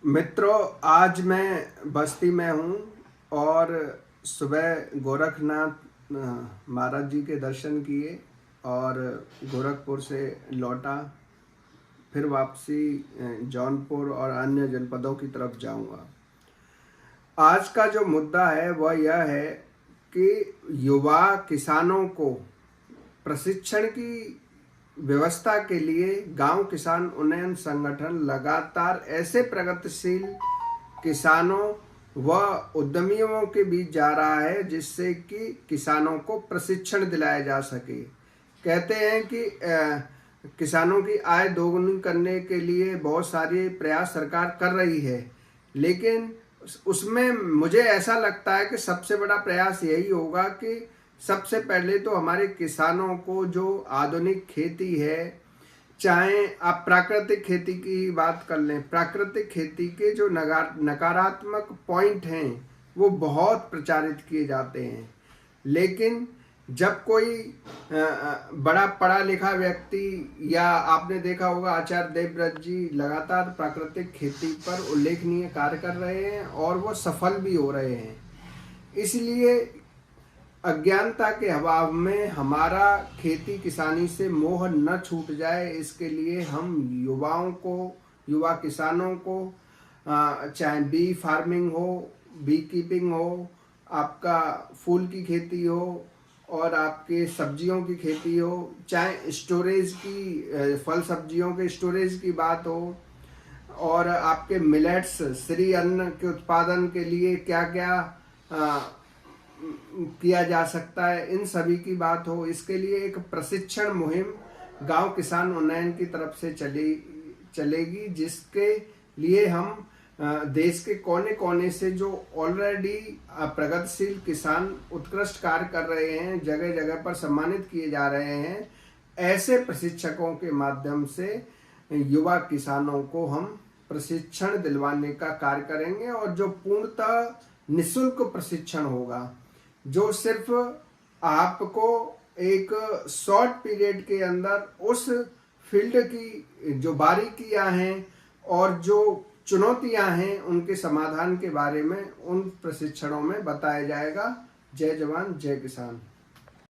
मित्रों, आज मैं बस्ती में हूँ और सुबह गोरखनाथ महाराज जी के दर्शन किए और गोरखपुर से लौटा। फिर वापसी जौनपुर और अन्य जनपदों की तरफ जाऊँगा। आज का जो मुद्दा है वह यह है कि युवा किसानों को प्रशिक्षण की व्यवस्था के लिए गांव किसान उन्नयन संगठन लगातार ऐसे प्रगतिशील किसानों व उद्यमियों के बीच जा रहा है जिससे कि किसानों को प्रशिक्षण दिलाया जा सके। कहते हैं कि किसानों की आय दोगुनी करने के लिए बहुत सारे प्रयास सरकार कर रही है, लेकिन उसमें मुझे ऐसा लगता है कि सबसे बड़ा प्रयास यही होगा कि सबसे पहले तो हमारे किसानों को जो आधुनिक खेती है, चाहे आप प्राकृतिक खेती की बात कर लें, प्राकृतिक खेती के जो नकारात्मक पॉइंट हैं वो बहुत प्रचारित किए जाते हैं। लेकिन जब कोई बड़ा पढ़ा लिखा व्यक्ति, या आपने देखा होगा आचार्य देवव्रत जी लगातार प्राकृतिक खेती पर उल्लेखनीय कार्य कर रहे हैं और वो सफल भी हो रहे हैं। इसलिए अज्ञानता के अभाव में हमारा खेती किसानी से मोह न छूट जाए, इसके लिए हम युवाओं को, युवा किसानों को, चाहे बी फार्मिंग हो, बी कीपिंग हो, आपका फूल की खेती हो और आपके सब्जियों की खेती हो, चाहे स्टोरेज की फल सब्जियों के स्टोरेज की बात हो, और आपके मिलेट्स श्री अन्न के उत्पादन के लिए क्या क्या किया जा सकता है, इन सभी की बात हो। इसके लिए एक प्रशिक्षण मुहिम गांव किसान उन्नयन की तरफ से चलेगी, जिसके लिए हम देश के कोने कोने से जो ऑलरेडी प्रगतिशील किसान उत्कृष्ट कार्य कर रहे हैं, जगह जगह पर सम्मानित किए जा रहे हैं, ऐसे प्रशिक्षकों के माध्यम से युवा किसानों को हम प्रशिक्षण दिलवाने का कार्य करेंगे। और जो पूर्णतः निःशुल्क प्रशिक्षण होगा, जो सिर्फ आपको एक शॉर्ट पीरियड के अंदर उस फील्ड की जो बारीकियां हैं और जो चुनौतियां हैं उनके समाधान के बारे में उन प्रशिक्षणों में बताया जाएगा। जय जवान जय किसान।